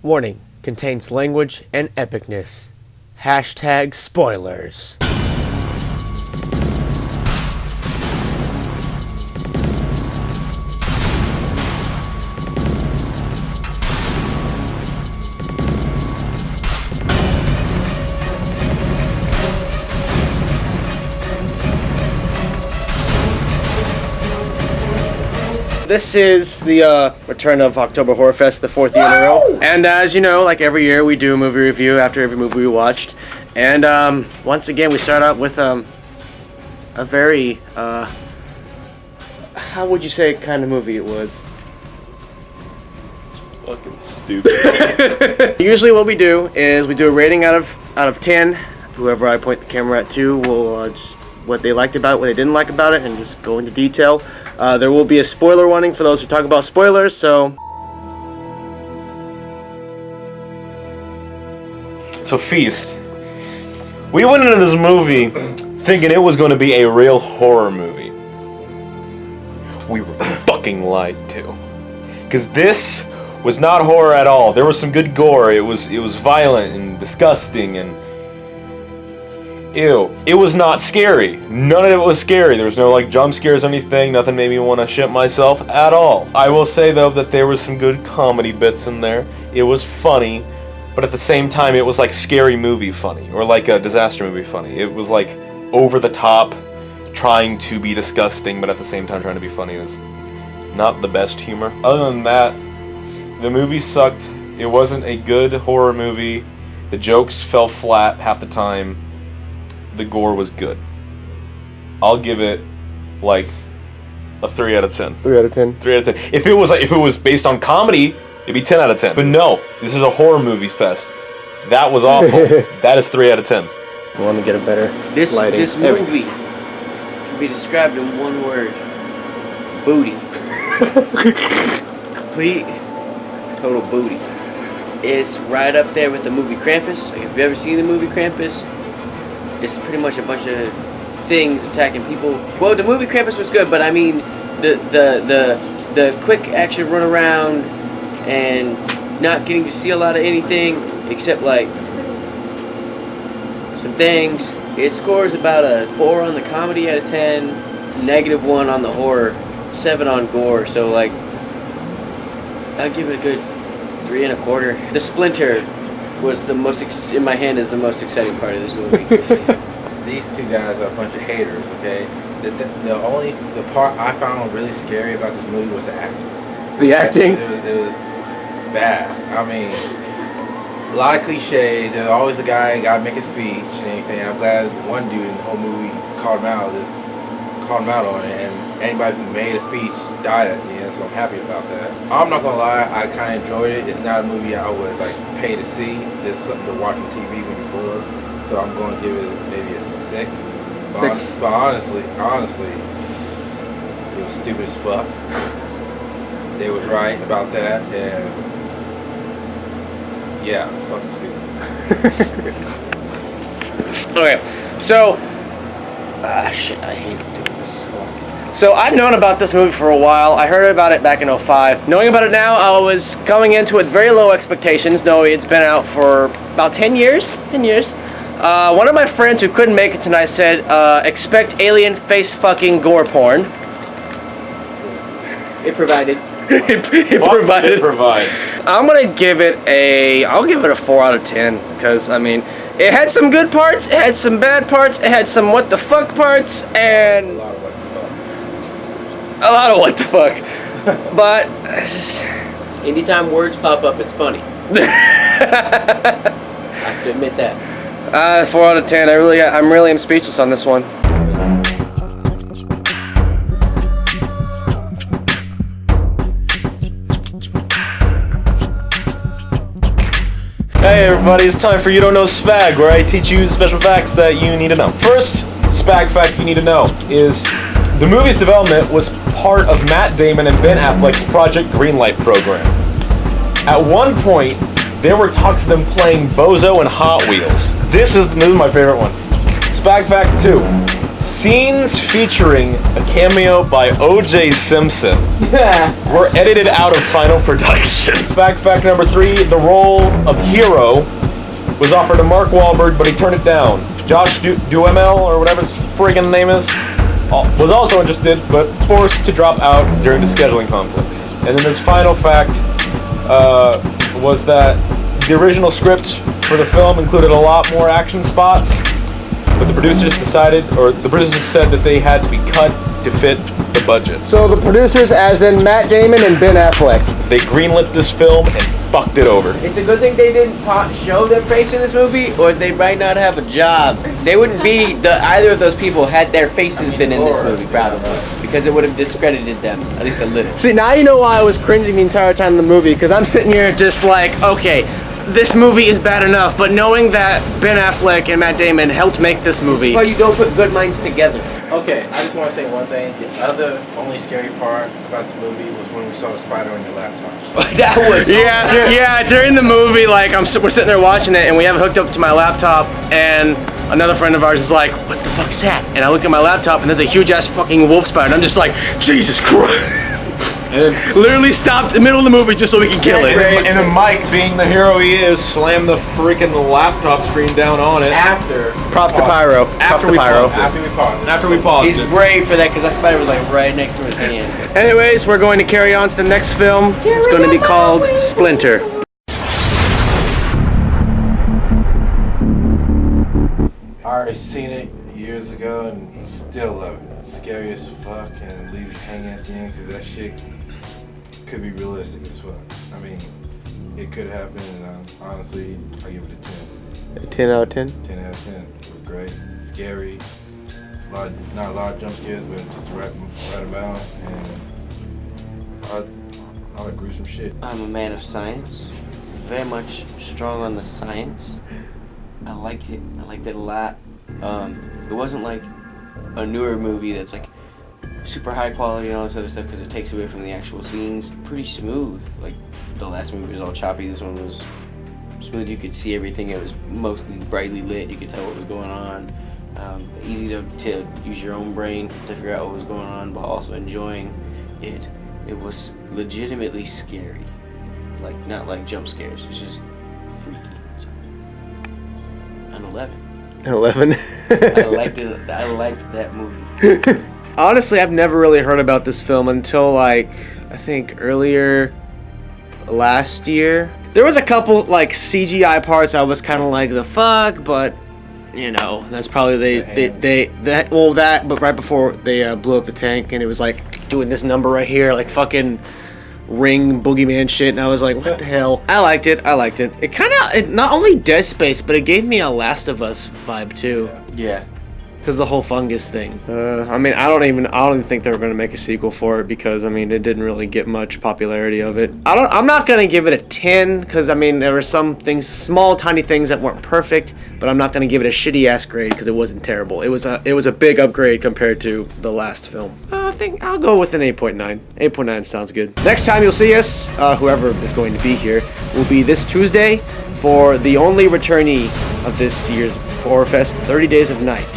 Warning, contains language and epicness. Hashtag spoilers. This is the return of October Horrorfest, the 4th year in a row. And as you know, like every year, we do a movie review after every movie we watched. And once again, we start out with a very, how would you say kind of movie it was? Fucking stupid. Usually what we do is we do a rating out of 10. Whoever I point the camera at to will just what they liked about it, what they didn't like about it, and just go into detail. There will be a spoiler warning for those who talk about spoilers, so... So, Feast. We went into this movie thinking it was going to be a real horror movie. We were fucking lied to. Because this was not horror at all. There was some good gore. It was violent and disgusting and... Ew. It was not scary. None of it was scary. There was no like jump scares or anything. Nothing made me want to shit myself at all. I will say though that there was some good comedy bits in there. It was funny, but at the same time it was like scary movie funny or like a disaster movie funny. It was like over the top, trying to be disgusting, but at the same time trying to be funny. It's not the best humor. Other than that, the movie sucked. It wasn't a good horror movie. The jokes fell flat half the time. The gore was good. I'll give it like a 3 out of 10. 3 out of 10. 3 out of 10. If it was based on comedy, it'd be 10 out of 10. But no, this is a horror movie fest. That was awful. That is 3 out of 10. I want to get a better lighting. This movie can be described in one word: booty. Complete, total booty. It's right up there with the movie Krampus. Like, if you've ever seen the movie Krampus, it's pretty much a bunch of things attacking people. Well, the movie Krampus was good, but I mean, the quick action run around and not getting to see a lot of anything except like some things. It scores about a 4 on the comedy out of 10, -1 on the horror, 7 on gore. So like, I'll give it a good 3 1/4. The Splinter was the most in my hand is the most exciting part of this movie. These two guys are a bunch of haters. Okay, the part I found really scary about this movie was the acting. The acting? It was bad. I mean, a lot of cliches. There's always a guy got to make a speech and anything. I'm glad one dude in the whole movie called him out on it, and anybody who made a speech died at the end, so I'm happy about that. I'm not gonna lie, I kind of enjoyed it. It's not a movie I would like pay to see. It's something to watch on TV when you're bored, so I'm gonna give it maybe a 6. But honestly, it was stupid as fuck. They was right about that, and yeah, fucking stupid. Okay, so shit, I hate doing this. So I've known about this movie for a while. I heard about it back in 2005. Knowing about it now, I was coming into it with very low expectations. No, it's been out for about 10 years. 10 years. One of my friends who couldn't make it tonight said, expect alien face fucking gore porn. It provided. it provided. I'm gonna give it I'll give it a 4 out of 10 because I mean, it had some good parts, it had some bad parts, it had some what the fuck parts, and a lot of what the fuck. But anytime words pop up, it's funny. I have to admit that. 4 out of 10. I'm really speechless on this one. Hey everybody, it's time for You Don't Know Spag, where I teach you special facts that you need to know. First Spag fact you need to know is the movie's development was part of Matt Damon and Ben Affleck's Project Greenlight program. At one point, there were talks of them playing Bozo and Hot Wheels. This is my favorite one. Spag fact 2. Scenes featuring a cameo by O.J. Simpson were edited out of final production. Fact number 3, the role of Hero was offered to Mark Wahlberg, but he turned it down. Josh Duhamel, or whatever his friggin' name is, was also interested, but forced to drop out during the scheduling conflicts. And then this final fact was that the original script for the film included a lot more action spots, but the producers said that they had to be cut to fit the budget. So the producers, as in Matt Damon and Ben Affleck. They greenlit this film and fucked it over. It's a good thing they didn't show their face in this movie, or they might not have a job. They wouldn't be either of those people had their faces been in this movie, probably, because it would have discredited them at least a little. See, now you know why I was cringing the entire time in the movie, because I'm sitting here just like, okay, this movie is bad enough, but knowing that Ben Affleck and Matt Damon helped make this movie. That's why you don't put good minds together. Okay, I just want to say one thing. The other only scary part about this movie was when we saw the spider on your laptop. That was Yeah, during the movie, like we're sitting there watching it, and we have it hooked up to my laptop, and another friend of ours is like, "What the fuck's that?" And I look at my laptop, and there's a huge ass fucking wolf spider, and I'm just like, Jesus Christ! And literally stopped in the middle of the movie just so we can kill it. And then Mike, being the hero he is, slammed the freaking laptop screen down on it. Props to Pyro. After we paused He's it. brave for that, because that spider was like right next to his hand. Anyways, we're going to carry on to the next film. It's going to be called Splinter. I already seen it years ago and still love it. Scary as fuck and leave you hanging at the end because that shit could be realistic as fuck. I mean, it could happen, and honestly, I give it a 10. A 10 out of 10? 10 out of 10. It was great, scary, not a lot of jump scares, but just right amount, and I like gruesome shit. I'm a man of science, very much strong on the science. I liked it a lot. It wasn't like a newer movie that's like super high quality and all this other stuff, because it takes away from the actual scenes. Pretty smooth. Like the last movie was all choppy. This one was smooth. You could see everything. It was mostly brightly lit. You could tell what was going on. Easy to use your own brain to figure out what was going on, but also enjoying it. It was legitimately scary. Like, not like jump scares. It's just freaky. So, an 11. An 11? I liked it. I liked that movie. Honestly, I've never really heard about this film until, like, I think earlier last year. There was a couple, like, CGI parts I was kind of like, the fuck, but, you know, that's probably but right before they blew up the tank, and it was like doing this number right here, like fucking Ring boogeyman shit, and I was like, what the hell? I liked it. It kind of, not only Dead Space, but it gave me a Last of Us vibe too. Yeah. Because the whole fungus thing. I mean, I don't even think they were going to make a sequel for it, because I mean, it didn't really get much popularity of it. I'm not going to give it a 10, because I mean, there were some things, small tiny things that weren't perfect, but I'm not going to give it a shitty ass grade because it wasn't terrible. It was a big upgrade compared to the last film. I think I'll go with an 8.9. 8.9 sounds good. Next time you'll see us, whoever is going to be here, will be this Tuesday for the only returnee of this year's Horrorfest, 30 Days of Night.